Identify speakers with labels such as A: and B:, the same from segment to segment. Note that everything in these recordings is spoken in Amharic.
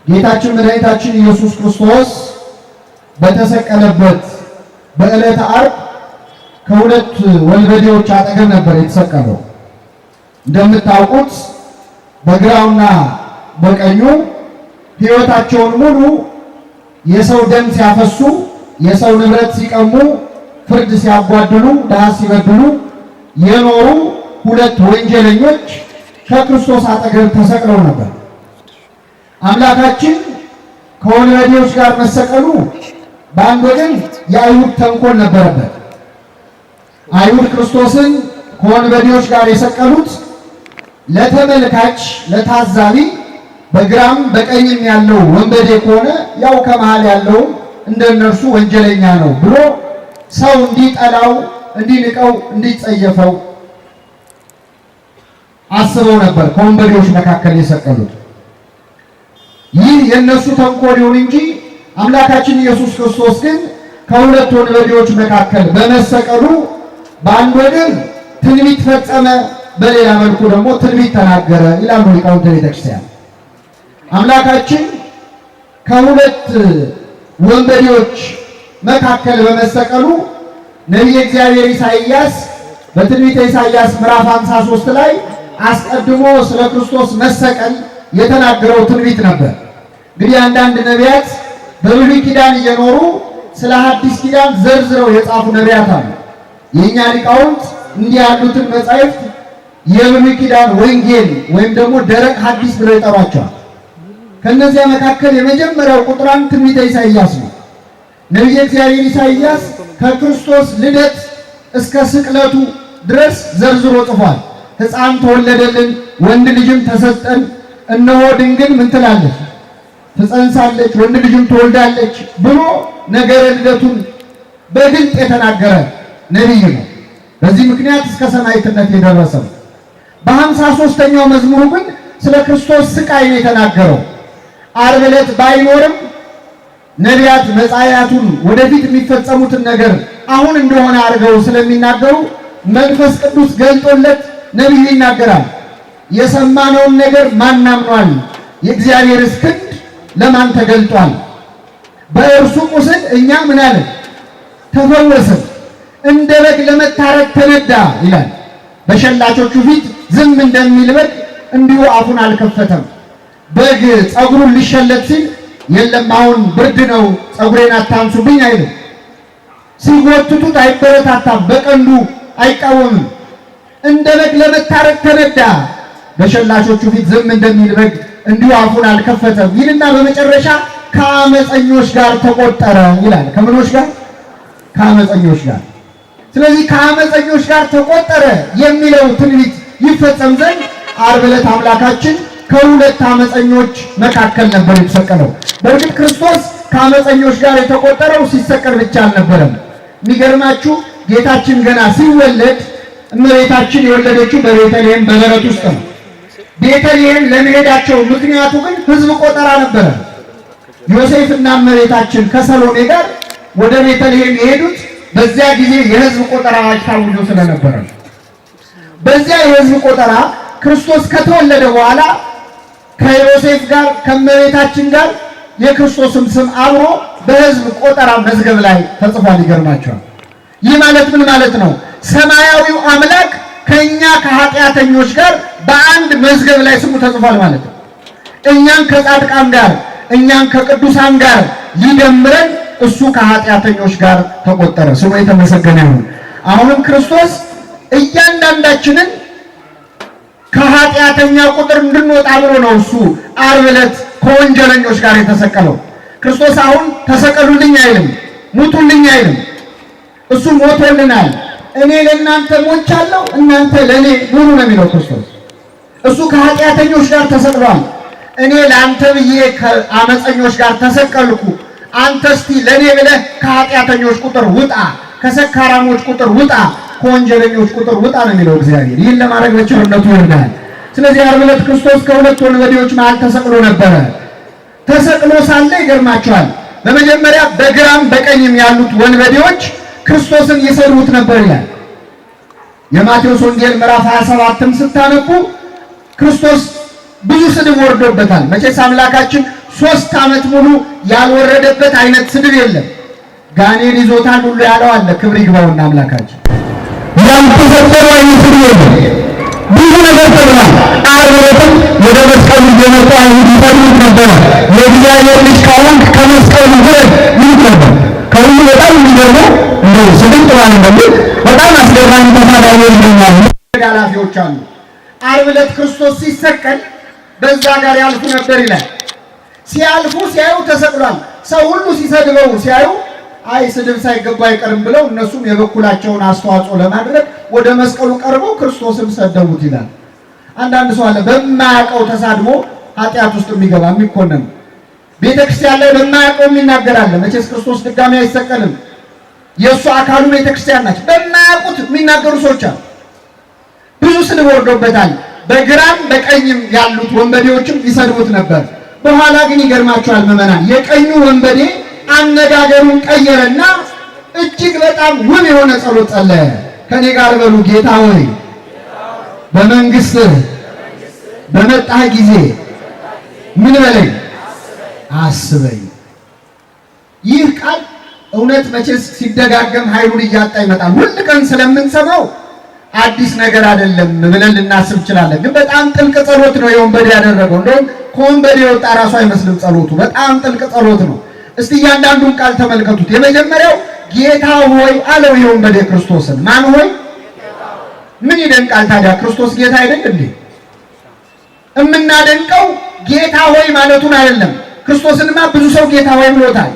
A: ጌታችን መድኃኒታችን ኢየሱስ ክርስቶስ በተሰቀለበት በዕለተ ዓርብ ከሁለት ወንበዴዎች አጠገብ ነበር የተሰቀለው። እንደምታውቁት በግራውና በቀኙ ሕይወታቸውን ሙሉ የሰው ደም ሲያፈሱ፣ የሰው ንብረት ሲቀሙ፣ ፍርድ ሲያጓድሉ፣ ድሃ ሲበድሉ የኖሩ ሁለት ወንጀለኞች ከክርስቶስ አጠገብ ተሰቅለው ነበር። አምላካችን ከወንበዴዎች ጋር መሰቀሉ በአንድ ወገን የአይሁድ ተንኮል ነበረበት። አይሁድ ክርስቶስን ከወንበዴዎች ጋር የሰቀሉት ለተመልካች ለታዛቢ በግራም በቀኝም ያለው ወንበዴ ከሆነ ያው ከመሃል ያለው እንደነርሱ ወንጀለኛ ነው ብሎ ሰው እንዲጠላው፣ እንዲንቀው፣ እንዲጸየፈው አስበው ነበር ከወንበዴዎች መካከል የሰቀሉት። ይህ የነሱ ተንኮል ይሁን እንጂ አምላካችን ኢየሱስ ክርስቶስ ግን ከሁለት ወንበዴዎች መካከል በመሰቀሉ በአንድ ወገን ትንቢት ፈጸመ፣ በሌላ መልኩ ደግሞ ትንቢት ተናገረ ይላሉ ሊቃውንተ ቤተክርስቲያን። አምላካችን ከሁለት ወንበዴዎች መካከል በመሰቀሉ ነቢየ እግዚአብሔር ኢሳይያስ በትንቢተ ኢሳይያስ ምዕራፍ 53 ላይ አስቀድሞ ስለ ክርስቶስ መሰቀል የተናገረው ትንቢት ነበር። እንግዲህ አንዳንድ ነቢያት በብሉይ ኪዳን እየኖሩ ስለ ሐዲስ ኪዳን ዘርዝረው የጻፉ ነቢያት አሉ። የእኛ ሊቃውንት እንዲህ ያሉትን መጻሕፍት የብሉይ ኪዳን ወንጌል ወይም ደግሞ ደረቅ ሐዲስ ብለው ይጠሯቸዋል። ከነዚያ መካከል የመጀመሪያው ቁጥር 1 ትንቢተ ኢሳይያስ ነው። ነቢየ እግዚአብሔር ኢሳይያስ ከክርስቶስ ልደት እስከ ስቅለቱ ድረስ ዘርዝሮ ጽፏል። ሕፃን ተወለደልን፣ ወንድ ልጅም ተሰጠን፣ እነሆ ድንግል ምን ትላለች? ትጸንሳለች፣ ወንድ ልጅም ትወልዳለች ብሎ ነገረ ልደቱን በግልጥ የተናገረ ነቢይ ነው። በዚህ ምክንያት እስከ ሰማዕትነት የደረሰው። በ53ኛው መዝሙሩ ግን ስለ ክርስቶስ ስቃይ ነው የተናገረው። ዓርብ ዕለት ባይኖርም ነቢያት መጻያቱን ወደፊት የሚፈጸሙትን ነገር አሁን እንደሆነ አድርገው ስለሚናገሩ መንፈስ ቅዱስ ገልጦለት ነቢዩ ይናገራል። የሰማነውን ነገር ማን አምኗል? የእግዚአብሔርስ ክንድ ለማን ተገልጧል? በእርሱ ቁስል እኛ ምን አለን? ተፈወስን። እንደ በግ ለመታረድ ተነዳ ይላል። በሸላቾቹ ፊት ዝም እንደሚል በግ እንዲሁ አፉን አልከፈተም። በግ ፀጉሩን ሊሸለት ሲል የለም አሁን ብርድ ነው ፀጉሬን አታንሱብኝ አይልም። ሲጎትቱት አይበረታታም፣ በቀንዱ አይቃወምም። እንደ በግ ለመታረድ ተነዳ፣ በሸላቾቹ ፊት ዝም እንደሚል በግ እንዲሁ አፉን አልከፈተም ይልና በመጨረሻ ከአመፀኞች ጋር ተቆጠረ ይላል። ከምኖች ጋር? ከአመፀኞች ጋር። ስለዚህ ከአመፀኞች ጋር ተቆጠረ የሚለው ትንቢት ይፈጸም ዘንድ ዓርብ ዕለት አምላካችን ከሁለት አመፀኞች መካከል ነበር የተሰቀለው። በእርግጥ ክርስቶስ ከአመፀኞች ጋር የተቆጠረው ሲሰቀል ብቻ አልነበረም። የሚገርማችሁ ጌታችን ገና ሲወለድ እመቤታችን የወለደችው በቤተልሔም በበረት ውስጥ ነው። ቤተልሔም ለመሄዳቸው ምክንያቱ ግን ሕዝብ ቆጠራ ነበረ። ዮሴፍና እመቤታችን ከሰሎሜ ጋር ወደ ቤተልሔም የሄዱት በዚያ ጊዜ የሕዝብ ቆጠራ ታውጆ ስለነበረ፣ በዚያ የሕዝብ ቆጠራ ክርስቶስ ከተወለደ በኋላ ከዮሴፍ ጋር ከእመቤታችን ጋር የክርስቶስም ስም አብሮ በሕዝብ ቆጠራ መዝገብ ላይ ተጽፏል። ይገርማቸዋል። ይህ ማለት ምን ማለት ነው? ሰማያዊው አምላክ ከኛ ከኃጢአተኞች ጋር በአንድ መዝገብ ላይ ስሙ ተጽፏል ማለት ነው። እኛን ከጻድቃን ጋር እኛን ከቅዱሳን ጋር ሊደምረን እሱ ከኃጢአተኞች ጋር ተቆጠረ። ስሙ የተመሰገነ ይሁን። አሁንም ክርስቶስ እያንዳንዳችንን ከኃጢአተኛ ቁጥር እንድንወጣ ብሎ ነው እሱ ዓርብ ዕለት ከወንጀለኞች ጋር የተሰቀለው። ክርስቶስ አሁን ተሰቀሉልኝ አይልም፣ ሙቱልኝ አይልም። እሱ ሞቶልናል። እኔ ለእናንተ ሞቻለሁ፣ እናንተ ለእኔ ኑሩ ነው የሚለው ክርስቶስ። እሱ ከኃጢአተኞች ጋር ተሰቅሏል። እኔ ለአንተ ብዬ ከአመፀኞች ጋር ተሰቀልኩ፣ አንተ እስቲ ለእኔ ብለህ ከኃጢአተኞች ቁጥር ውጣ፣ ከሰካራሞች ቁጥር ውጣ፣ ከወንጀለኞች ቁጥር ውጣ ነው የሚለው እግዚአብሔር። ይህን ለማድረግ በቸርነቱ ይርዳል። ስለዚህ ዓርብ ዕለት ክርስቶስ ከሁለት ወንበዴዎች መሃል ተሰቅሎ ነበረ። ተሰቅሎ ሳለ ይገርማቸዋል። በመጀመሪያ በግራም በቀኝም ያሉት ወንበዴዎች ክርስቶስን ይሰድቡት ነበር ይላል። የማቴዎስ ወንጌል ምዕራፍ 27ን ስታነቡ ክርስቶስ ብዙ ስድብ ወርዶበታል። መቼስ አምላካችን 3 ዓመት ሙሉ ያልወረደበት አይነት ስድብ የለም። ጋኔን ይዞታል ሁሉ ያለው አለ። ክብር ይግባውና አምላካችን ያልተሰጠው አይነት ስድብ የለም። ብዙ ነገር ተብሏል። ዓርብ ዕለትም ወደ መስቀሉ እየመጡ አይሁድ ይሰድቡት ነበር። የእግዚአብሔር ልጅ ከሆንክ ከመስቀሉ ውረድ ይሉት ነበር። ከሁሉ በጣም የሚገርመው እንደው ስድብ ጥዋን ነበር። በጣም አስገራሚ ተሳዳቢ ይገኛል። ኃላፊዎች አሉ። ዓርብ ዕለት ክርስቶስ ሲሰቀል በዛ ጋር ያልፉ ነበር ይላል። ሲያልፉ ሲያዩ ተሰቅሏል። ሰው ሁሉ ሲሰድበው ሲያዩ አይ ስድብ ሳይገባ አይቀርም ብለው እነሱም የበኩላቸውን አስተዋጽኦ ለማድረግ ወደ መስቀሉ ቀርበው ክርስቶስን ሰደቡት ይላል። አንዳንድ ሰው አለ በማያውቀው ተሳድቦ ኃጢአት ውስጥ የሚገባ የሚኮነን። ቤተክርስቲያን ላይ በማያውቀው የሚናገራል። መቼስ ክርስቶስ ድጋሚ አይሰቀልም። የእሱ አካሉ ቤተክርስቲያን ናቸው። በማያውቁት የሚናገሩ ሰዎች አሉ። ብዙ ስድብ ወርዶበታል። በግራም በቀኝም ያሉት ወንበዴዎችም ይሰድቡት ነበር። በኋላ ግን ይገርማቸዋል ምዕመናን፣ የቀኙ ወንበዴ አነጋገሩን ቀየረና እጅግ በጣም ውብ የሆነ ጸሎት ጸለየ። ከኔ ጋር በሉ፣ ጌታ ሆይ በመንግስትህ በመጣህ ጊዜ ምን በለኝ? አስበኝ። ይህ ቃል እውነት መቼስ ሲደጋገም ኃይሉን እያጣ ይመጣል። ሁል ቀን ስለምንሰማው አዲስ ነገር አይደለም ብለን ልናስብ እንችላለን። ግን በጣም ጥልቅ ጸሎት ነው የወንበዴ ያደረገው። እንደውም ከወንበዴ የወጣ ራሱ አይመስልም ጸሎቱ። በጣም ጥልቅ ጸሎት ነው። እስቲ እያንዳንዱን ቃል ተመልከቱት። የመጀመሪያው ጌታ ሆይ አለው የወንበዴ ክርስቶስን። ማን ሆይ? ምን ይደንቃል ታዲያ? ክርስቶስ ጌታ አይደል እንዴ? እምናደንቀው ጌታ ሆይ ማለቱን አይደለም። ክርስቶስንማ ብዙ ሰው ጌታ ሆይ ብሎታል።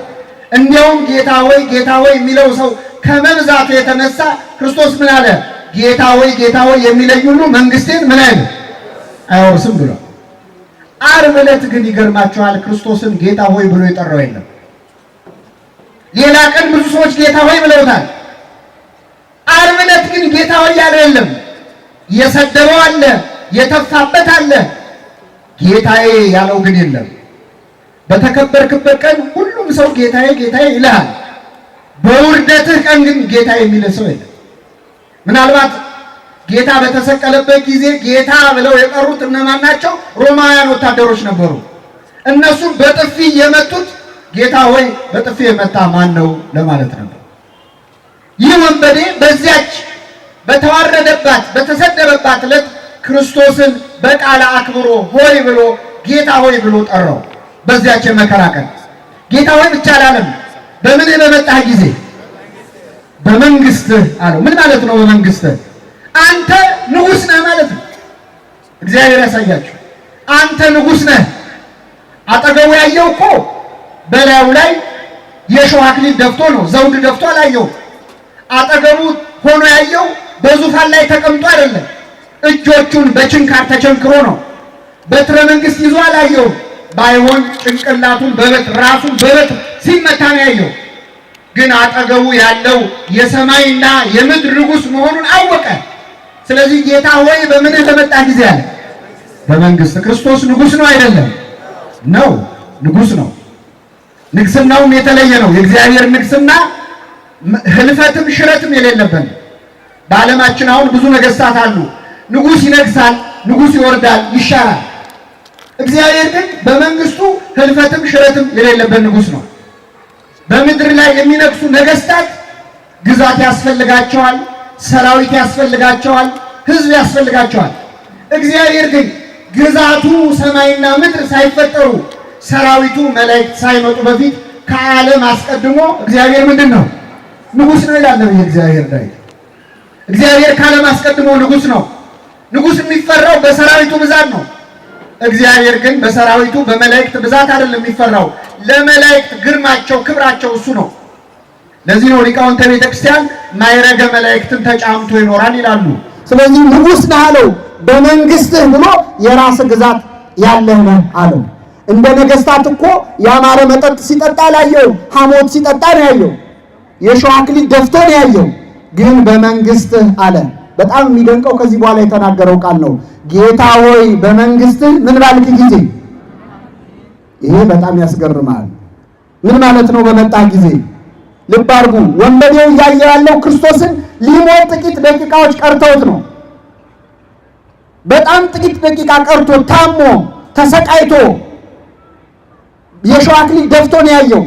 A: እንዲያውም ጌታ ሆይ የሚለው ሰው ከመብዛቱ የተነሳ ክርስቶስ ምን አለ? ጌታ ሆይ የሚለኝ ሁሉ መንግስቴን ምን አይል አይወርስም ብሎ። ዓርብ ዕለት ግን ይገርማቸዋል፣ ክርስቶስን ጌታ ሆይ ብሎ የጠራው የለም። ሌላ ቀን ብዙ ሰዎች ጌታ ሆይ ብለውታል። ዓርብ ዕለት ግን ጌታ ሆይ ያለ የለም። የሰደበው አለ፣ የተፋበት አለ። ጌታዬ ያለው ግን የለም። በተከበርክበት ቀን ሁሉም ሰው ጌታዬ ይልሃል። በውርደትህ ቀን ግን ጌታ የሚል ሰው የለም። ምናልባት ጌታ በተሰቀለበት ጊዜ ጌታ ብለው የጠሩት እነማን ናቸው? ሮማውያን ወታደሮች ነበሩ። እነሱም በጥፊ የመቱት ጌታ ሆይ በጥፊ የመታ ማን ነው ለማለት ነበር። ይህ ወንበዴ በዚያች በተዋረደባት በተሰደበባት ዕለት ክርስቶስን በቃለ አክብሮ ሆይ ብሎ ጌታ ሆይ ብሎ ጠራው። በዚያች የመከራ ቀን ጌታ ሆይ ብቻ አላለም። በምን በመጣህ ጊዜ በመንግስትህ አለው። ምን ማለት ነው? በመንግስትህ አንተ ንጉስ ነህ ማለት ነው። እግዚአብሔር ያሳያችሁ። አንተ ንጉስ ነህ። አጠገቡ ያየው እኮ በላዩ ላይ የሾህ አክሊል ደፍቶ ነው፣ ዘውድ ደፍቶ አላየው። አጠገቡ ሆኖ ያየው በዙፋን ላይ ተቀምጦ አይደለም። እጆቹን በችንካር ተቸንክሮ ነው። በትረ መንግስት ይዞ አላየው። ባይሆን ጭንቅላቱን በበትር ራሱን በበትር ሲመታ ነው ያየው። ግን አጠገቡ ያለው የሰማይና የምድር ንጉስ መሆኑን አወቀ። ስለዚህ ጌታ ሆይ በምንህ በመጣ ጊዜ አለ? በመንግስት። ክርስቶስ ንጉስ ነው አይደለም? ነው፣ ንጉስ ነው። ንግስናውም የተለየ ነው። የእግዚአብሔር ንግስና ህልፈትም ሽረትም የሌለበት። በዓለማችን አሁን ብዙ ነገስታት አሉ። ንጉስ ይነግሳል፣ ንጉስ ይወርዳል፣ ይሻራል። እግዚአብሔር ግን በመንግስቱ ህልፈትም ሽረትም የሌለበት ንጉስ ነው። በምድር ላይ የሚነግሱ ነገስታት ግዛት ያስፈልጋቸዋል፣ ሰራዊት ያስፈልጋቸዋል፣ ህዝብ ያስፈልጋቸዋል። እግዚአብሔር ግን ግዛቱ ሰማይና ምድር ሳይፈጠሩ ሰራዊቱ መላእክት ሳይመጡ በፊት ከዓለም አስቀድሞ እግዚአብሔር ምንድን ነው? ንጉስ ነው ይላል የእግዚአብሔር ዳዊት። እግዚአብሔር ከዓለም አስቀድሞ ንጉስ ነው። ንጉስ የሚፈራው በሰራዊቱ ብዛት ነው። እግዚአብሔር ግን በሰራዊቱ በመላእክት ብዛት አይደለም የሚፈራው። ለመላእክት ግርማቸው ክብራቸው እሱ ነው። ለዚህ ነው ሊቃውንተ ቤተክርስቲያን ማይረገ መላእክትን ተጫምቶ ይኖራል ይላሉ። ስለዚህ ንጉስ ነህ አለው። በመንግስትህ ብሎ የራስ ግዛት ያለህ ነህ አለው። እንደ ነገስታት እኮ ያማረ መጠጥ ሲጠጣ አላየው፣ ሐሞት ሲጠጣ ነው ያየው። የሾህ አክሊል ደፍቶ ነው ያየው። ግን በመንግስትህ አለ። በጣም የሚደንቀው ከዚህ በኋላ የተናገረው ቃል ነው። ጌታ ሆይ በመንግስትህ ምን ባልክ ጊዜ። ይሄ በጣም ያስገርማል። ምን ማለት ነው? በመጣ ጊዜ። ልብ አድርጉ። ወንበዴው እያየ ያለው ክርስቶስን ሊሞት ጥቂት ደቂቃዎች ቀርተውት ነው። በጣም ጥቂት ደቂቃ ቀርቶ ታሞ ተሰቃይቶ
B: የሾህ አክሊል ደፍቶ ነው ያየው።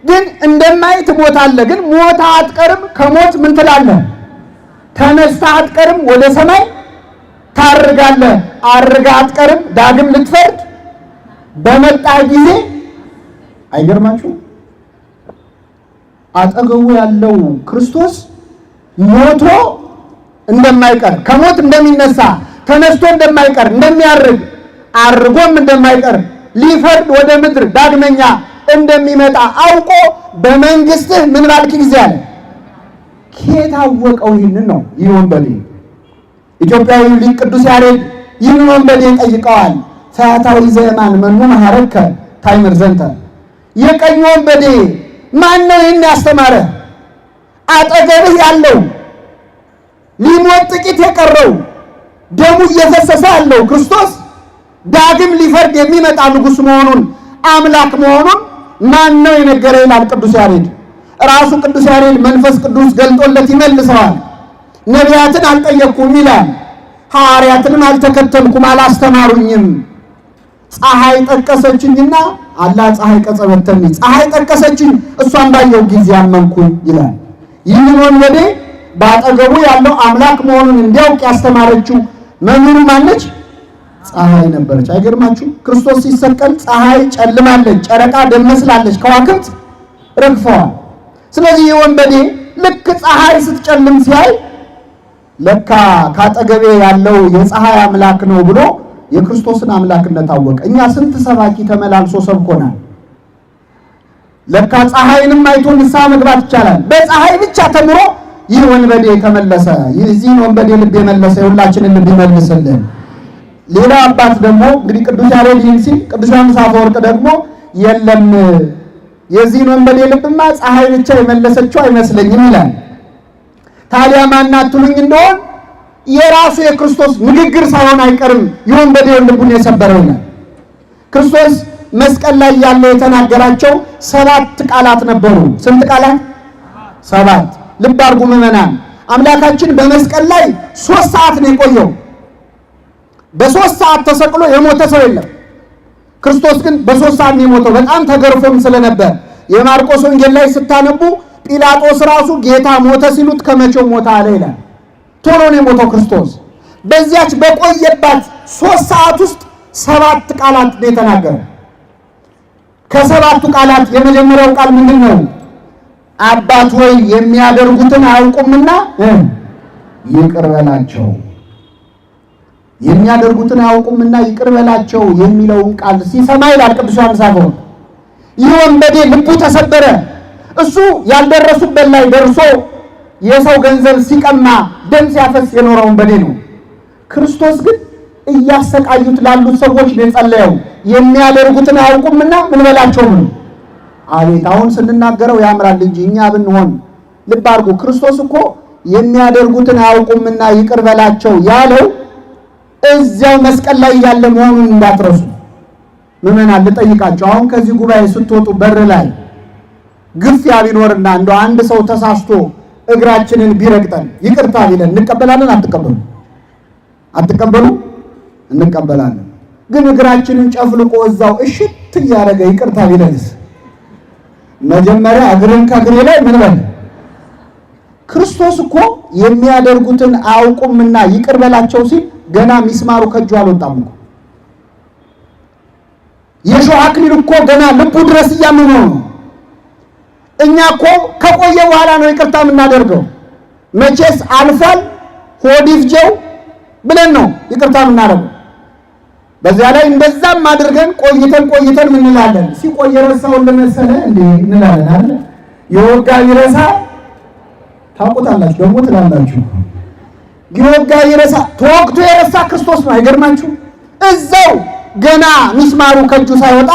B: ግን እንደማይ ትሞታለህ፣ ግን ሞታ አትቀርም። ከሞት ምን ትላለህ? ተነስታ አትቀርም፣ ወደ ሰማይ ታርጋለህ። አርጋ አትቀርም፣ ዳግም ልትፈርድ በመጣ ጊዜ። አይገርማችሁ? አጠገቡ ያለው ክርስቶስ ሞቶ እንደማይቀር፣ ከሞት እንደሚነሳ፣ ተነስቶ እንደማይቀር፣ እንደሚያርግ፣ አርጎም እንደማይቀር፣ ሊፈርድ ወደ ምድር ዳግመኛ እንደሚመጣ አውቆ በመንግስትህ ምን ባልክ ጊዜ አለ። ከየት አወቀው? ይህንን ነው ይህ ወንበዴ። ኢትዮጵያዊ ሊቅ ቅዱስ ያሬድ ይህን ወንበዴ ጠይቀዋል። ፈያታዊ ዘየማን መኑ መሐረከ ታይምር ዘንተ፣ የቀኝ ወንበዴ ማን ነው ይህን ያስተማረ? አጠገብህ ያለው ሊሞት ጥቂት የቀረው ደሙ እየፈሰሰ ያለው ክርስቶስ ዳግም ሊፈርድ የሚመጣ ንጉሥ መሆኑን አምላክ መሆኑን ማን ነው የነገረ? ይላል ቅዱስ ያሬድ። ራሱ ቅዱስ ያሬድ መንፈስ ቅዱስ ገልጦለት ይመልሰዋል። ነቢያትን አልጠየቅኩም ይላል፣ ሐዋርያትንም አልተከተልኩም አላስተማሩኝም። ፀሐይ ጠቀሰችኝና አላ ፀሐይ ቀጸበተኒ፣ ፀሐይ ጠቀሰችኝ እሷን ባየው ጊዜ አመንኩኝ ይላል። ይህን ወንበዴ በአጠገቡ ያለው አምላክ መሆኑን እንዲያውቅ ያስተማረችው መምህሩ ማነች? ፀሐይ ነበረች። አይገርማችሁ? ክርስቶስ ሲሰቀል ፀሐይ ጨልማለች፣ ጨረቃ ደም መስላለች፣ ከዋክብት ረግፈዋል። ስለዚህ የወንበዴ ልክ ፀሐይ ስትጨልም ሲያይ ለካ ካጠገቤ ያለው የፀሐይ አምላክ ነው ብሎ የክርስቶስን አምላክነት አወቀ። እኛ ስንት ሰባኪ ተመላልሶ ሰብኮናል። ለካ ፀሐይንም አይቶ ንስሐ መግባት ይቻላል። በፀሐይ ብቻ ተምሮ ይህ ወንበዴ ተመለሰ። የዚህን ወንበዴ ልብ የመለሰ የሁላችንን ልብ ይመልስልን። ሌላ አባት ደግሞ እንግዲህ ቅዱስ ያሬድ ይህን ሲል፣ ቅዱስ ዮሐንስ አፈወርቅ ደግሞ የለም የዚህን ወንበዴ ልብማ ፀሐይ ብቻ የመለሰችው አይመስለኝም ይላል። ታዲያ ማን አትሉኝ እንደሆን የራሱ የክርስቶስ ንግግር ሳይሆን አይቀርም የወንበዴውን ልቡን የሰበረው ይላል። ክርስቶስ መስቀል ላይ ያለ የተናገራቸው 7 ቃላት ነበሩ። ስንት ቃላት? 7። ልብ አድርጉ ምዕመናን። አምላካችን በመስቀል ላይ 3 ሰዓት ነው የቆየው። በ3 ሰዓት ተሰቅሎ የሞተ ሰው የለም። ክርስቶስ ግን በ3 ሰዓት ነው የሞተው። በጣም ተገርፎም ስለነበር የማርቆስ ወንጌል ላይ ስታነቡ ጲላጦስ ራሱ ጌታ ሞተ ሲሉት ከመቼው ሞተ አለ ይላል። ቶሎ ነው የሞተው ክርስቶስ። በዚያች በቆየባት 3 ሰዓት ውስጥ 7 ቃላት ነው የተናገረው። ከ7ቱ ቃላት የመጀመሪያው ቃል ምንድን ነው? አባት ሆይ የሚያደርጉትን አያውቁምና ይቅር በላቸው። የሚያደርጉትን አያውቁምና ይቅር በላቸው የሚለውን ቃል ሲሰማ ይላል ቅዱስ ዮሐንስ አፈወርቅ ይህ ወንበዴ ልቡ ተሰበረ። እሱ ያልደረሱበት ላይ ደርሶ የሰው ገንዘብ ሲቀማ ደም ሲያፈስ የኖረ ወንበዴ ነው። ክርስቶስ ግን እያሰቃዩት ላሉት ሰዎች ነው የጸለየው። የሚያደርጉትን አያውቁምና ምን በላቸው ነው። አቤት አሁን ስንናገረው ያምራል እንጂ እኛ ብንሆን ልብ አድርጉ። ክርስቶስ እኮ የሚያደርጉትን አያውቁምና ይቅር በላቸው ያለው እዚያው መስቀል ላይ ያለ መሆኑን እንዳትረሱ። ምዕመናን ልጠይቃቸው፣ አሁን ከዚህ ጉባኤ ስትወጡ በር ላይ ግፊያ ቢኖርና እንደው አንድ ሰው ተሳስቶ እግራችንን ቢረግጠን ይቅርታ ቢለን እንቀበላለን? አትቀበሉ? አትቀበሉ? እንቀበላለን። ግን እግራችንን ጨፍልቆ እዛው እሽት እያደረገ ይቅርታ ቢለንስ? መጀመሪያ እግርን ከእግሬ ላይ ምን በል። ክርስቶስ እኮ የሚያደርጉትን አያውቁምና ይቅር በላቸው ሲል ገና ሚስማሩ ከእጁ አልወጣም እኮ። የሾህ አክሊል እኮ ገና ልቡ ድረስ እያመመው ነው። እኛ እኮ ከቆየ በኋላ ነው ይቅርታ የምናደርገው። መቼስ አልፏል ሆድ ይፍጀው ብለን ነው ይቅርታ የምናደርገው። በዚያ ላይ እንደዛም አድርገን ቆይተን ምን እንላለን? ሲቆይ የረሳውን ለመሰለ እንዴ እንላለን አይደል? የወጋ ይረሳ ታውቁታላችሁ፣ ደግሞ ትላላችሁ። የወጋ ይረሳ ተወግቶ የረሳ ክርስቶስ ነው። አይገርማችሁ? እዛው ገና ሚስማሩ ከእጁ ሳይወጣ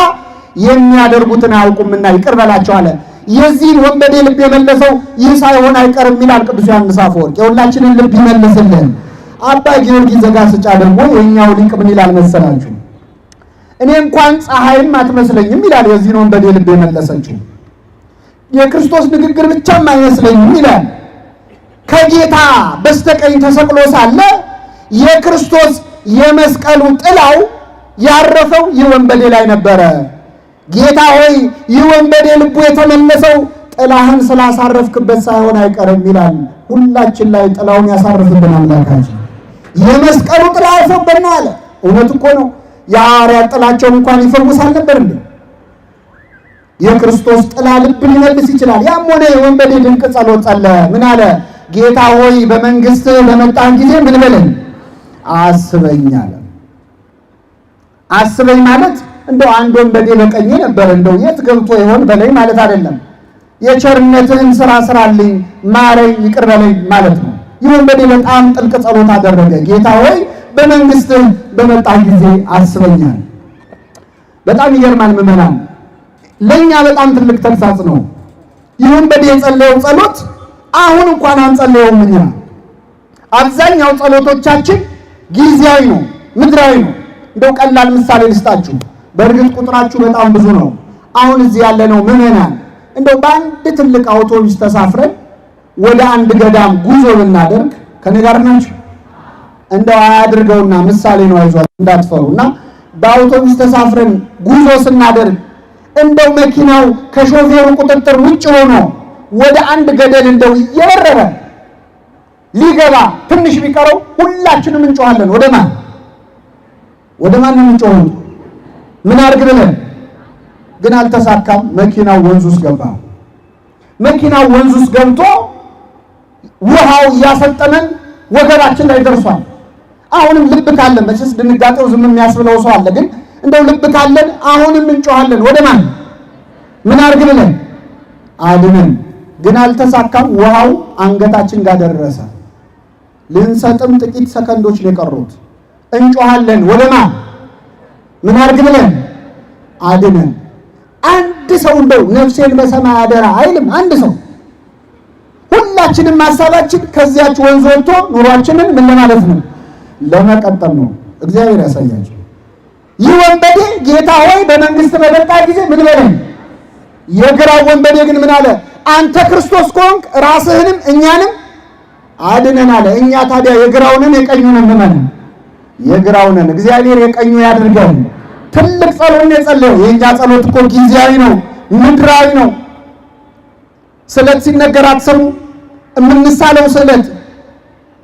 B: የሚያደርጉትን አያውቁምና ይቅር በላቸው አለ። የዚህን ወንበዴ ልብ የመለሰው ይህ ሳይሆን አይቀርም ይላል ቅዱስ ዮሐንስ አፈወርቅ። የሁላችንን ልብ ይመልስልን። አባ ጊዮርጊስ ዘጋስጫ ደግሞ የኛው ሊቅ ምን ይላል መሰላችሁ? እኔ እንኳን ፀሐይም አትመስለኝም ይላል የዚህን ወንበዴ ልብ የመለሰችው። የክርስቶስ ንግግር ብቻም አይመስለኝም ይላል። ከጌታ በስተቀኝ ተሰቅሎ ሳለ የክርስቶስ የመስቀሉ ጥላው ያረፈው ይህ ወንበዴ ላይ ነበረ። ጌታ ሆይ ይህ ወንበዴ ልቡ የተመለሰው ጥላህን ስላሳረፍክበት ሳይሆን አይቀርም ይላል። ሁላችን ላይ ጥላውን ያሳርፍብን አምላካችን። የመስቀሉ ጥላ አርፎብን አለ። እውነት እኮ ነው። የሐዋርያት ጥላቸውን እንኳን ይፈውሳል ነበር እንዴ? የክርስቶስ ጥላ ልብ ሊመልስ ይችላል። ያም ሆነ የወንበዴ ድንቅ ጸሎት ጸለየ። ምን አለ? ጌታ ሆይ በመንግስት በመጣን ጊዜ ምን በለኝ አስበኝ አለ። አስበኝ ማለት እንደው አንድ ወንበዴ በቀኝ ነበር እንደው የት ገብቶ ይሆን በለኝ ማለት አይደለም። የቸርነትህን ስራ ስራልኝ፣ ማረኝ፣ ይቅር በለኝ ማለት ነው። ይህ ወንበዴ በጣም ጥልቅ ጸሎት አደረገ። ጌታ ሆይ በመንግስት በመጣን ጊዜ አስበኛል። በጣም ይገርማል ምዕመናን፣ ለኛ በጣም ትልቅ ተግሳጽ ነው። ይህ ወንበዴ የጸለየው ጸሎት አሁን እንኳን አንጸልየውም እኛ። አብዛኛው ጸሎቶቻችን ጊዜያዊ ነው፣ ምድራዊ ነው። እንደው ቀላል ምሳሌ ልስጣችሁ። በእርግጥ ቁጥራችሁ በጣም ብዙ ነው። አሁን እዚህ ያለነው ምዕመናን እንደው በአንድ ትልቅ አውቶቡስ ተሳፍረን ወደ አንድ ገዳም ጉዞ ብናደርግ ከኔ ጋር ናችሁ? እንደው አያድርገውና ምሳሌ ነው፣ አይዟችሁ እንዳትፈሩና በአውቶቡስ ተሳፍረን ጉዞ ስናደርግ እንደው መኪናው ከሾፌሩ ቁጥጥር ውጭ ሆኖ ወደ አንድ ገደል እንደው እየበረረ ሊገባ ትንሽ ቢቀረው ሁላችንም እንጮሃለን። ወደ ማን ነው የምንጮኸው? ምን አድርግ ብለን? ግን አልተሳካም። መኪናው ወንዝ ውስጥ ገባ። መኪናው ወንዝ ውስጥ ገብቶ ውሃው እያሰጠመን ወገባችን ላይ ደርሷል። አሁንም ልብ ካለን መቼስ ድንጋጤው ዝም የሚያስብለው ሰው አለ። ግን እንደው ልብ ካለን አሁንም እንጮሃለን። ወደ ማን ምን አድርግ ብለን? አድነን። ግን አልተሳካም። ውሃው አንገታችን ጋር ደረሰ። ልንሰጥም ጥቂት ሰከንዶች ነው የቀሩት። እንጮሃለን። ወደ ማን ምን አድርግ ብለን? አድነን። አንድ ሰው እንደው ነፍሴን በሰማይ አደራ አይልም? አንድ ሰው። ሁላችንም ሐሳባችን ከዚያች ወንዝ ወጥቶ ኑሯችንን ምን ለማለት ነው? ለመቀጠል ነው። እግዚአብሔር ያሳያቸው። ይህ ወንበዴ ጌታ ሆይ በመንግስት በመጣ ጊዜ ምን በለኝ። የግራው ወንበዴ ግን ምን አለ? አንተ ክርስቶስ ከሆንክ ራስህንም እኛንም አድነን አለ። እኛ ታዲያ የግራውንን የቀኙንን ምን? የግራውንን። እግዚአብሔር የቀኙ ያድርገን። ትልቅ ጸሎት የጸለየው። የእኛ ጸሎት እኮ ጊዜያዊ ነው፣ ምድራዊ ነው። ስለት ሲነገር አትሰሙ? የምንሳለው ስለት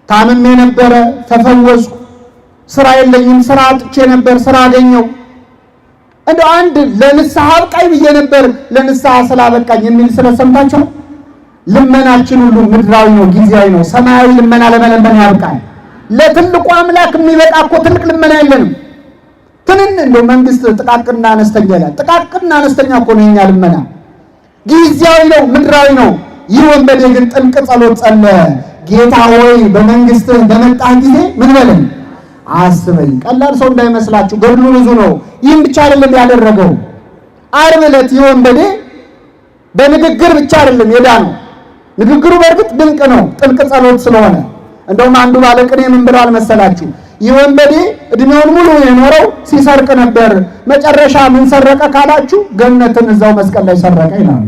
B: ታምሜ ነበረ ተፈወስኩ፣ ስራ የለኝም ስራ አጥቼ ነበር ስራ አገኘው፣ እንደው አንድ ለንስሐ አብቃኝ ብዬ ነበር ለንስሐ ስላበቃኝ የሚል ስለሰምታችሁ። ልመናችን ሁሉ ምድራዊ ነው፣ ጊዜያዊ ነው። ሰማያዊ ልመና ለመለመን ያብቃል። ለትልቁ አምላክ የሚበቃ እኮ ትልቅ ልመና የለንም። እንደው መንግስት ጥቃቅንና አነስተኛ ይላል። ጥቃቅንና አነስተኛ እኮ ነው የኛ ልመና። ጊዜያዊ ነው፣ ምድራዊ ነው። ይህ ወንበዴ ግን ጥልቅ ጸሎት ጸለየ። ጌታ ሆይ በመንግስት በመጣህ ጊዜ ምን በለኝ አስበኝ። ቀላል ሰው እንዳይመስላችሁ፣ ገድሉ ብዙ ነው። ይህም ብቻ አይደለም ያደረገው። ዓርብ ዕለት ይህ ወንበዴ በንግግር ብቻ አይደለም የዳነው። ንግግሩ በእርግጥ ድንቅ ነው፣ ጥልቅ ጸሎት ስለሆነ። እንደውም አንዱ ባለቅኔ ምን ብሏል መሰላችሁ? ይህ ወንበዴ እድሜውን ሙሉ የኖረው ሲሰርቅ ነበር። መጨረሻ ምን ሰረቀ ካላችሁ ገነትን እዛው መስቀል ላይ ሰረቀ ይላሉ።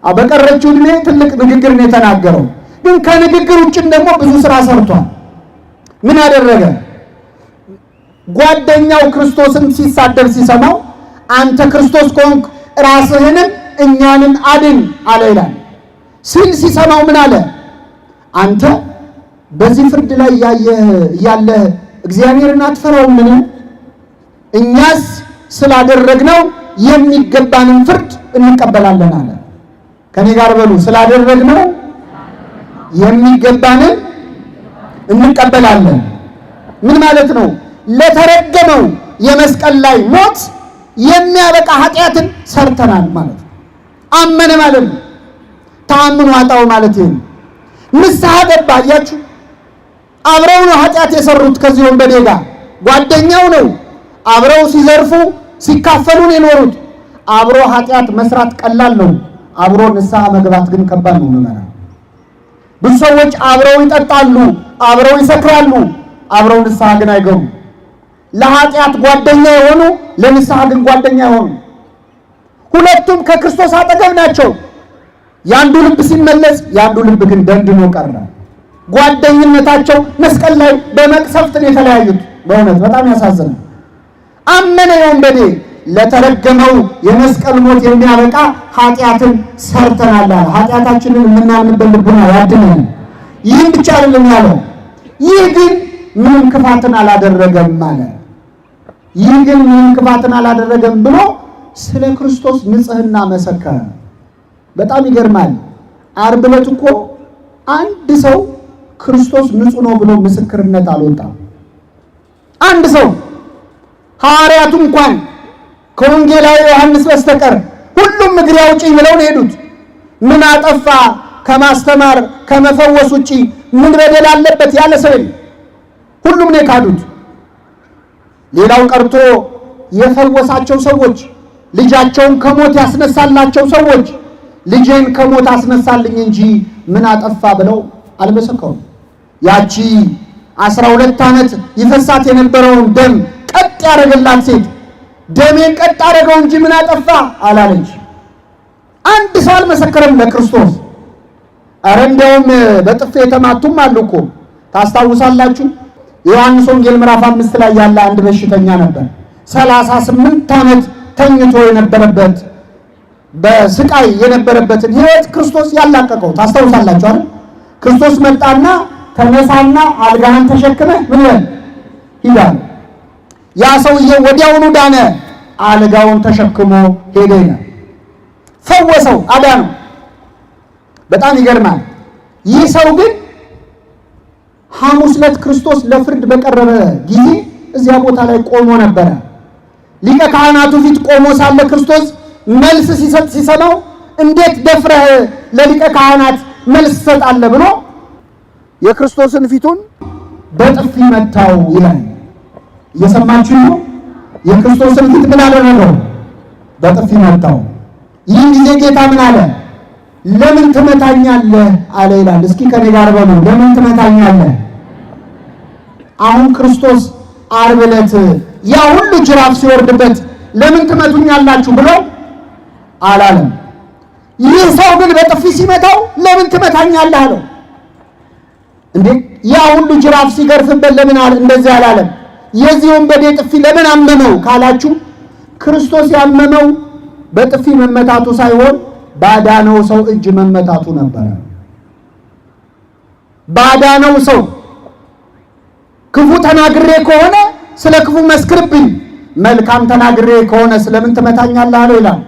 B: በቀረችው እድሜ ትልቅ ንግግር ነው የተናገረው። ግን ከንግግር ውጭም ደግሞ ብዙ ስራ ሰርቷል። ምን አደረገ? ጓደኛው ክርስቶስን ሲሳደብ ሲሰማው አንተ ክርስቶስ ከሆንክ ራስህንም እኛንም አድን አለ ይላል። ሲሰማው ምን አለ? አንተ በዚህ ፍርድ ላይ ያለ እግዚአብሔርን አትፈራውምን? እኛስ ስላደረግነው የሚገባንን ፍርድ እንቀበላለን አለ። ከኔ ጋር በሉ፣ ስላደረግነው የሚገባንን እንቀበላለን። ምን ማለት ነው? ለተረገመው የመስቀል ላይ ሞት የሚያበቃ ኃጢአትን ሰርተናል ማለት ነው። አመነ ማለት ነው። ተአምኖ አጣው ማለት ነው። ንስሐ ገባ። አያችሁ፣ አብረው ነው ኃጢአት የሰሩት ከዚህ ወንበዴ ጋር። ጓደኛው ነው። አብረው ሲዘርፉ ሲካፈሉን የኖሩት። አብሮ ኃጢአት መስራት ቀላል ነው። አብሮ ንስሐ መግባት ግን ከባድ ነው። ምመና ብዙ ሰዎች አብረው ይጠጣሉ፣ አብረው ይሰክራሉ፣ አብረው ንስሐ ግን አይገቡም። ለኃጢአት ጓደኛ የሆኑ ለንስሐ ግን ጓደኛ የሆኑ ሁለቱም ከክርስቶስ አጠገብ ናቸው። ያንዱ ልብ ሲመለስ ያንዱ ልብ ግን ደንድኖ ቀረ። ጓደኝነታቸው መስቀል ላይ በመቅሰፍት ነው የተለያዩት። በእውነት በጣም ያሳዝናል። አመነ ወንበዴ። ለተረገመው የመስቀል ሞት የሚያበቃ ኃጢአትን ሰርተናል። ኃጢአታችንን የምናምንበት ልቡና ያድነን። ይህም ብቻ አይደለም ያለው፣ ይህ ግን ምንም ክፋትን አላደረገም ማለት። ይህ ግን ምንም ክፋትን አላደረገም ብሎ ስለ ክርስቶስ ንጽሕና መሰከረ። በጣም ይገርማል። ዓርብ ዕለት እኮ አንድ ሰው ክርስቶስ ንጹሕ ነው ብሎ ምስክርነት አልወጣም። አንድ ሰው ሐዋርያቱ እንኳን ከወንጌላዊ ዮሐንስ በስተቀር ሁሉም እግሬ አውጪኝ ብለው ነው ሄዱት። ምን አጠፋ ከማስተማር ከመፈወስ ውጪ ምን በደል አለበት ያለ ሰው ሁሉም ነው ካዱት። ሌላው ቀርቶ የፈወሳቸው ሰዎች፣ ልጃቸውን ከሞት ያስነሳላቸው ሰዎች ልጄን ከሞት አስነሳልኝ እንጂ ምን አጠፋ ብለው አልመሰከሩም። ያቺ 12 ዓመት ይፈሳት የነበረውን ደም ቀጥ ያደረገላት ሴት ደሜን ቀጥ አደረገው እንጂ ምን አጠፋ አላለች። አንድ ሰው አልመሰከረም ለክርስቶስ። ኧረ እንደውም በጥፌ የተማቱም አሉ እኮ ታስታውሳላችሁ። ዮሐንስ ወንጌል ምዕራፍ 5 ላይ ያለ አንድ በሽተኛ ነበር። 38 ዓመት ተኝቶ የነበረበት በስቃይ የነበረበትን ሕይወት ክርስቶስ ያላቀቀው ታስታውሳላችሁ አይደል? ክርስቶስ መጣና ተነሳና አልጋህን ተሸክመህ ምን በል ሂድ አለ። ያ ሰውዬ ወዲያውኑ ዳነ። አልጋውን ተሸክሞ ሄደ፣ ፈወሰው፣ አዳነው። በጣም ይገርማል። ይህ ሰው ግን ሐሙስ ዕለት ክርስቶስ ለፍርድ በቀረበ ጊዜ እዚያ ቦታ ላይ ቆሞ ነበረ። ሊቀ ካህናቱ ፊት ቆሞ ሳለ ክርስቶስ መልስ ሲሰጥ ሲሰማው እንዴት ደፍረህ ለሊቀ ካህናት መልስ ትሰጣለህ ብሎ የክርስቶስን ፊቱን በጥፊ መታው ይላል። እየሰማችሁ ነው? የክርስቶስን ፊት ምን አደረገው? በጥፊ መታው። ይህ ጊዜ ጌታ ምን አለ? ለምን ትመታኛለህ አለ ይላል። እስኪ ከኔ ጋር በሉ፣ ለምን ትመታኛለህ? አሁን ክርስቶስ ዓርብ ዕለት ያ ሁሉ ጅራፍ ሲወርድበት ለምን ትመቱኛላችሁ ብሎ አላለም። ይህ ሰው ግን በጥፊ ሲመታው ለምን ትመታኛለህ አለው። እንዴ ያ ሁሉ ጅራፍ ሲገርፍበት ለምን እንደዚህ አላለም? የዚህ ወንበዴ ጥፊ ለምን አመመው ካላችሁ ክርስቶስ ያመመው በጥፊ መመታቱ ሳይሆን ባዳነው ሰው እጅ መመታቱ ነበረ። ባዳነው ሰው ክፉ ተናግሬ ከሆነ ስለ ክፉ መስክርብኝ፣ መልካም ተናግሬ ከሆነ ስለምን ትመታኛለህ አለው ይላል።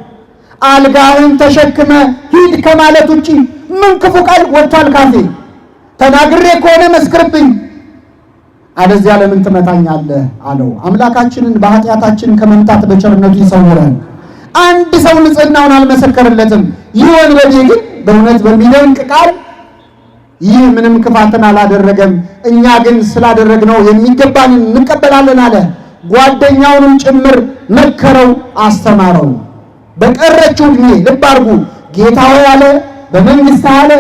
B: አልጋህን ተሸክመ ሂድ ከማለት ውጪ ምን ክፉ ቃል ወጥቷል ካፌ? ተናግሬ ከሆነ መስክርብኝ፣ አለዚያ ለምን ትመታኛለህ አለው። አምላካችንን በኃጢአታችን ከመምታት በቸርነቱ ይሰውረን። አንድ ሰው ንጽሕናውን አልመሰከረለትም። ይህ ወንበዴ ግን በእውነት በሚደንቅ ቃል ይህ ምንም ክፋትን አላደረገም፣ እኛ ግን ስላደረግነው የሚገባንን እንቀበላለን አለ። ጓደኛውንም ጭምር መከረው፣ አስተማረው። በቀረችው ዕድሜ ልብ አድርጉ፣ ጌታ ሆይ አለ፣ በመንግሥት አለ፣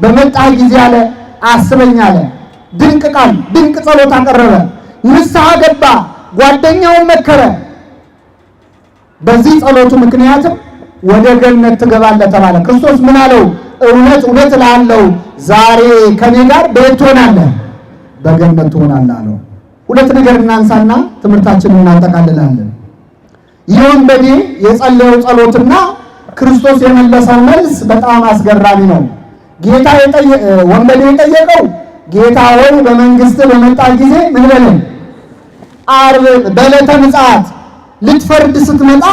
B: በመጣህ ጊዜ አለ፣ አስበኝ አለ። ድንቅ ቃል፣ ድንቅ ጸሎት አቀረበ። ንስሐ ገባ፣ ጓደኛውን መከረ። በዚህ ጸሎቱ ምክንያትም ወደ ገነት ትገባለህ ተባለ። ክርስቶስ ምን አለው? እውነት እውነት እልሃለሁ ዛሬ ከኔ ጋር በየት ትሆናለህ? በገነት ትሆናለህ አለው። ሁለት ነገር እናንሳና ትምህርታችንን እናጠቃልላለን። ይህ ወንበዴ የጸለየው ጸሎትና ክርስቶስ የመለሰው መልስ በጣም አስገራሚ ነው። ጌታ ወንበዴ የጠየቀው ጌታ ሆይ በመንግስት በመጣ ጊዜ ምን በለኝ? ዓርብ በዕለተ ምጽአት ልትፈርድ ስትመጣ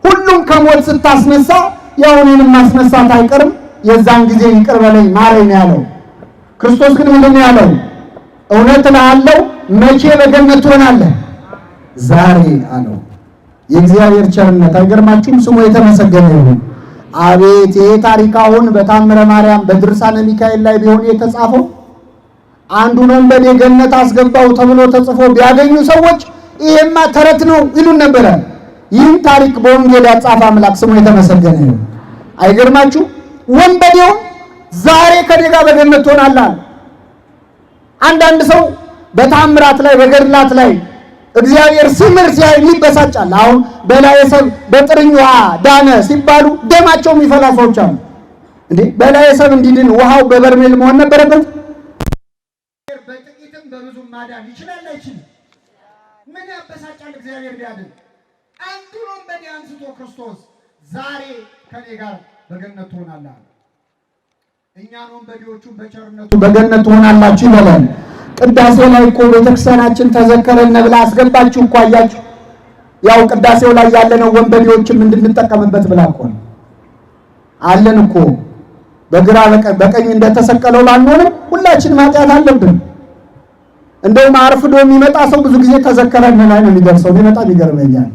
B: ሁሉም ከሞት ስታስነሳ ያው እኔንም ማስነሳት አይቀርም፣ የዛን ጊዜ ይቅር በለኝ ማረኝ ያለው። ክርስቶስ ግን ምንድን ያለው? እውነት እልሃለሁ መቼ በገነት ትሆናለህ? ዛሬ አለው። የእግዚአብሔር ቸርነት አይገርማችሁም? ስሙ የተመሰገነ ይሁን። አቤት ይሄ ታሪክ አሁን በታምረ ማርያም በድርሳነ ሚካኤል ላይ ቢሆን የተጻፈው አንዱን ወንበዴ ገነት አስገባው ተብሎ ተጽፎ ቢያገኙ ሰዎች ይሄማ ተረት ነው ይሉን ነበረ። ይህን ታሪክ በወንጌል ያጻፈ አምላክ ስሙ የተመሰገነ ይሁን። አይገርማችሁ? ወንበዴው ዛሬ ከኔ ጋር በገነት ትሆናለህ። አንዳንድ ሰው በታምራት ላይ በገድላት ላይ እግዚአብሔር ሲምር ሲያይ ይበሳጫል። አሁን በላዔሰብ በጥርኝ ውሃ ዳነ ሲባሉ ደማቸው የሚፈላ ሰዎች አሉ። እንዴ በላዔሰብ እንዲድን ውሃው በበርሜል መሆን ነበረበት? በጥቂትም በብዙም ማዳን ይችላል አይችልም? ምን ያበሳጫል? እግዚአብሔር ቢያድን
A: አንዱን ወንበዴ አንስቶ ክርስቶስ ዛሬ ከኔ ጋር በገነት ትሆናለህ። እኛን ወንበዴዎቹን በቸርነቱ
B: በገነት ትሆናላችሁ ይበላል። ቅዳሴው ላይ እኮ ቤተክርስቲያናችን ተዘከረን ብላ አስገባችሁ እኮ አያችሁ። ያው ቅዳሴው ላይ ያለነው ወንበዴዎችም እንድንጠቀምበት ብላ እኮ ነው አለን እኮ። በግራ በቀኝ እንደተሰቀለው ባንሆንም ሁላችንም ኃጢአት አለብን። እንደውም አርፍዶ የሚመጣ ሰው ብዙ ጊዜ ተዘከረን ላይ ነው የሚደርሰው። በጣም ይገርመኛል።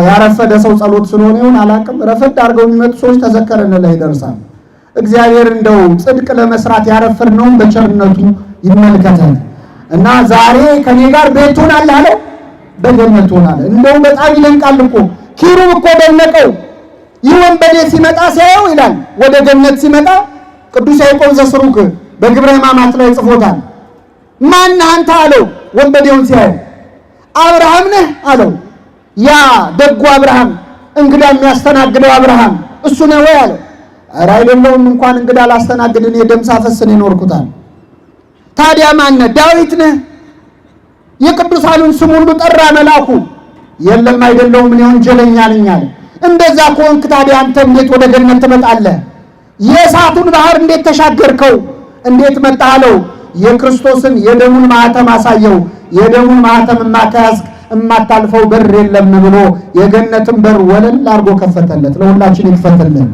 B: ያረፈደ ሰው ጸሎት ስለሆነ ይሁን አላውቅም፣ ረፈድ አድርገው የሚመጡ ሰዎች ተዘከረን ላይ ይደርሳል። እግዚአብሔር እንደው ጽድቅ ለመስራት ያረፈድነውን በቸርነቱ ይመልከተን እና ዛሬ ከኔ ጋር ቤት ትሆናለህ አለ፣ በገነት ትሆናለህ። እንደው በጣም ይደንቃል እኮ ኪሩብ እኮ ደነቀው። ይህ ወንበዴ ሲመጣ ሲያየው ይላል ወደ ገነት ሲመጣ ቅዱስ ያዕቆብ ዘስሩግ በግብረ ሕማማት ላይ ጽፎታል። ማን አንተ አለው ወንበዴውን ሲያየው። አብርሃም ነህ አለው። ያ ደጉ አብርሃም እንግዳ የሚያስተናግደው አብርሃም እሱ ነው ወይ አለው። ኧረ አይደለሁም፣ እንኳን እንግዳ ላስተናግድ እኔ ደም ሳፈስ ነው የኖርኩታል። ታዲያ ማን ነህ? ዳዊት ነህ? የቅዱሳኑን ስም ሁሉ ጠራ መልአኩ። የለም አይደለሁም፣ እኔ ወንጀለኛ ነኝ አለ። እንደዛ ከሆንክ ታዲያ አንተ እንዴት ወደ ገነት ትመጣለህ? የእሳቱን ባህር እንዴት ተሻገርከው? እንዴት መጣህ አለው። የክርስቶስን የደሙን ማህተም አሳየው። የደሙን ማህተም ማከያዝክ የማታልፈው በር የለም ብሎ የገነትን በር ወለል አድርጎ ከፈተለት። ለሁላችን ይክፈትልን።